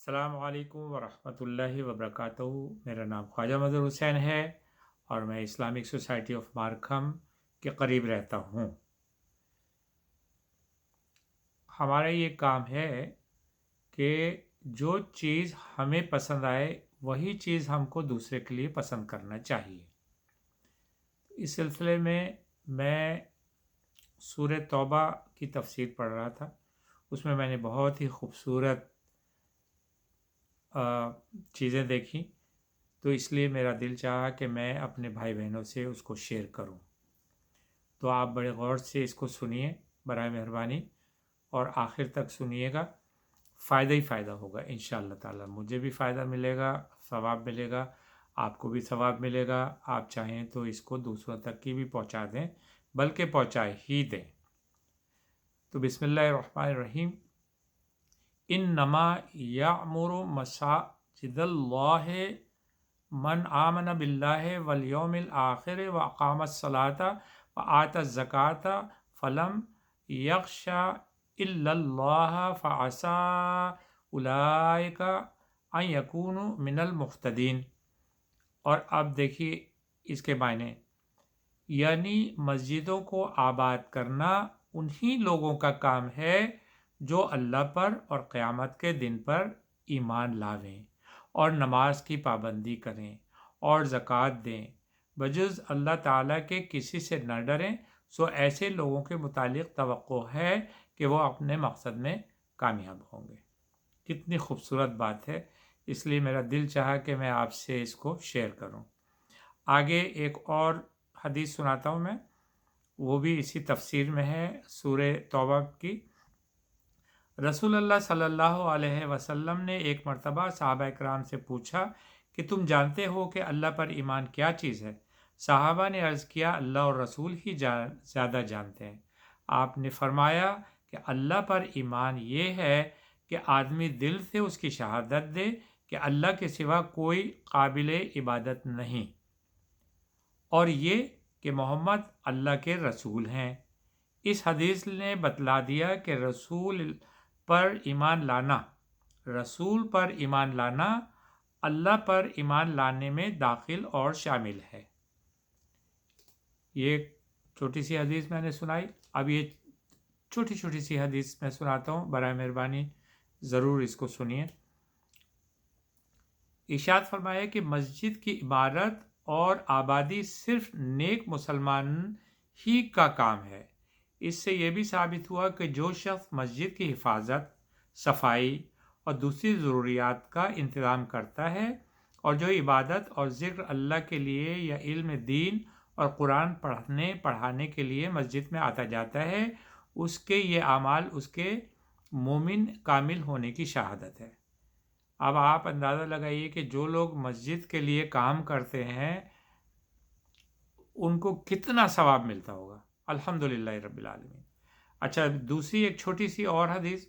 अस्सलाम वालेकुम वरहमतुल्लाहि वबरकातुहू। मेरा नाम ख्वाजा मज़हर हुसैन है और मैं इस्लामिक सोसाइटी ऑफ मारखम के करीब रहता हूँ। हमारा ये काम है कि जो चीज़ हमें पसंद आए वही चीज़ हमको दूसरे के लिए पसंद करना चाहिए। इस सिलसिले में मैं सूरह तौबा की तफसीर पढ़ रहा था। उसमें मैंने बहुत ही खूबसूरत चीज़ें देखी, तो इसलिए मेरा दिल चाहा कि मैं अपने भाई बहनों से उसको शेयर करूं। तो आप बड़े गौर से इसको सुनिए बराए मेहरबानी, और आखिर तक सुनिएगा। फ़ायदा ही फ़ायदा होगा इंशाअल्लाह ताला। मुझे भी फ़ायदा मिलेगा, सवाब मिलेगा, आपको भी सवाब मिलेगा। आप चाहें तो इसको दूसरों तक की भी पहुंचा दें, बल्कि पहुंचाए ही दें। तो बिस्मिल्लाहिर्रहमानिर्रहीम। इन्नमा यामुरु मसाजिदल्लाहि मन आमन बिल्लाहि वल यौमिल आखिर व अक़ामस सलाता व आतज़ ज़काता फ़लम यख्शा इल्लल्लाह फ़असा उलाइका अन यकूनु मिनल मुhtदीन। और अब देखिए इसके मायने, यानी मस्जिदों को आबाद करना उन्हीं लोगों का काम है जो अल्लाह पर और क़यामत के दिन पर ईमान लावें और नमाज की पाबंदी करें और ज़कात दें, बजुज़ अल्लाह ताला के किसी से न डरें। सो ऐसे लोगों के मुतालिक तवक्को है कि वो अपने मकसद में कामयाब होंगे। कितनी खूबसूरत बात है, इसलिए मेरा दिल चाहा कि मैं आपसे इसको शेयर करूं। आगे एक और हदीस सुनाता हूं मैं, वो भी इसी तफसीर में है सूरह तौबा की। रसूलुल्लाह सल्लल्लाहु अलैहि वसल्लम ने एक मर्तबा सहाबा इकराम से पूछा कि तुम जानते हो कि अल्लाह पर ईमान क्या चीज़ है? सहाबा ने अर्ज़ किया, अल्लाह और रसूल ही ज़्यादा जानते हैं। आपने फरमाया कि अल्लाह पर ईमान ये है कि आदमी दिल से उसकी शहादत दे कि अल्लाह के सिवा कोई काबिल इबादत नहीं, और ये कि मोहम्मद अल्लाह के रसूल हैं। इस हदीस ने बतला दिया कि रसूल पर ईमान लाना अल्लाह पर ईमान लाने में दाखिल और शामिल है। ये छोटी सी हदीस मैंने सुनाई। अब ये छोटी छोटी सी हदीस मैं सुनाता हूँ, बराए मेहरबानी ज़रूर इसको सुनिए। इरशाद फरमाया कि मस्जिद की इमारत और आबादी सिर्फ नेक मुसलमान ही का काम है। इससे यह भी साबित हुआ कि जो शख्स मस्जिद की हिफाजत, सफाई और दूसरी ज़रूरियात का इंतज़ाम करता है और जो इबादत और ज़िक्र अल्लाह के लिए या इल्म दीन और कुरान पढ़ाने के लिए मस्जिद में आता जाता है, उसके ये अमाल उसके मोमिन कामिल होने की शहादत है। अब आप अंदाज़ा लगाइए कि जो लोग मस्जिद के लिए काम करते हैं उनको कितना सवाब मिलता होगा। अल्हम्दुलिल्लाह रब्बिल आलमीन। अच्छा, दूसरी एक छोटी सी और हदीस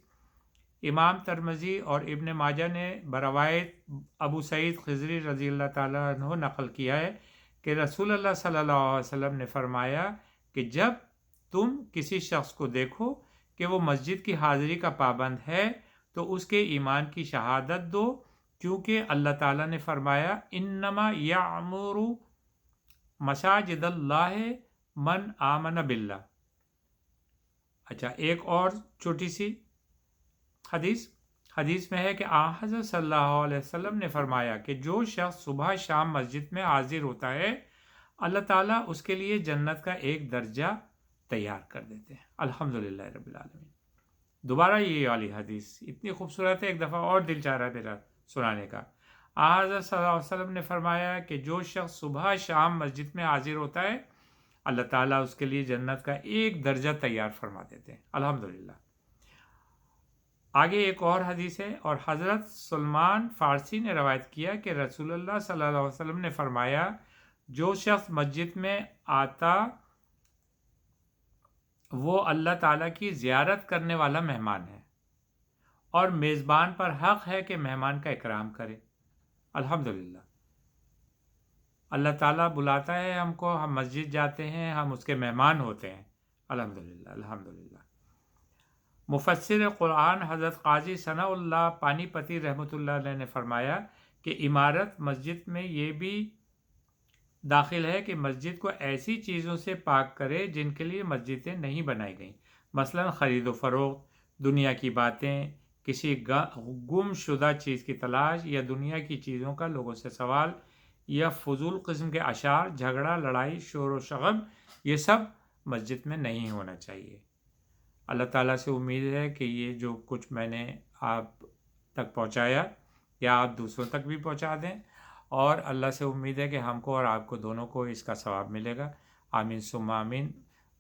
इमाम तिरमिज़ी और इब्न माजा ने बरवायत अबू सईद ख़िज़री रज़ी अल्लाह ताला अन्हु नक़ल किया है कि रसूलुल्लाह सल्लल्लाहु अलैहि वसल्लम ने फरमाया कि जब तुम किसी शख्स को देखो कि वो मस्जिद की हाज़िरी का पाबंद है तो उसके ईमान की शहादत दो, क्योंकि अल्लाह ताला ने फरमाया इन्नमा यामुरु मसाजिदल्लाहि मन आमन बिल्लाह। अच्छा, एक और छोटी सी हदीस में है कि हज़रत सल्लल्लाहु अलैहि वसल्लम ने फरमाया कि जो शख्स सुबह शाम मस्जिद में हाजिर होता है, अल्लाह ताला उसके लिए जन्नत का एक दर्जा तैयार कर देते हैं। अल्हम्दुलिल्लाह रब्बिल आलमीन। दोबारा ये वाली हदीस इतनी खूबसूरत है, एक दफ़ा और दिल चाह रहा है मेरा सुनाने का। हज़रत सल्लल्लाहु अलैहि वसल्लम ने फरमाया कि जो शख्स सुबह शाम मस्जिद में हाजिर होता है, अल्लाह ताला उसके लिए जन्नत का एक दर्जा तैयार फरमा देते हैं। अल्हम्दुलिल्लाह। आगे एक और हदीस है, और हज़रत सलमान फ़ारसी ने रवायत किया कि रसूलुल्लाह सल्लल्लाहु अलैहि वसल्लम ने फरमाया, जो शख्स मस्जिद में आता वो अल्लाह ताला की ज़ियारत करने वाला मेहमान है, और मेज़बान पर हक़ है कि मेहमान का इकराम करे। अल्हम्दुलिल्लाह। अल्लाह ताला बुलाता है हमको, हम मस्जिद जाते हैं, हम उसके मेहमान होते हैं। अल्हम्दुलिल्लाह अल्हम्दुलिल्लाह। مفسر قرآن حضرت قاضی ثناء اللہ پانی پتی رحمۃ اللہ علیہ نے فرمایا کہ عمارت مسجد میں یہ بھی داخل ہے کہ مسجد کو ایسی چیزوں سے پاک کرے جن کے لیے مسجدیں نہیں بنائی گئیں، مثلا خرید و فروخت، دنیا کی باتیں، کسی گم شدہ چیز کی تلاش یا دنیا کی چیزوں کا لوگوں سے سوال یا فضول قسم کے اشعار، جھگڑا، لڑائی، شور و شغب، یہ سب مسجد میں نہیں ہونا چاہیے۔ اللہ تعالیٰ سے امید ہے کہ یہ جو کچھ میں نے آپ تک پہنچایا یا آپ دوسروں تک بھی پہنچا دیں، اور اللہ سے امید ہے کہ ہم کو اور آپ کو دونوں کو اس کا ثواب ملے گا۔ آمین ثم آمین۔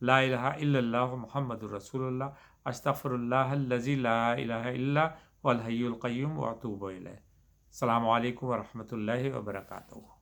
لا الہ الا اللہ محمد الرسول اللہ، استغفر اللہ الذی لا الہ الا هو الحی القیوم واتوب الیہ۔ السلام علیکم ورحمۃ اللہ وبرکاتہ۔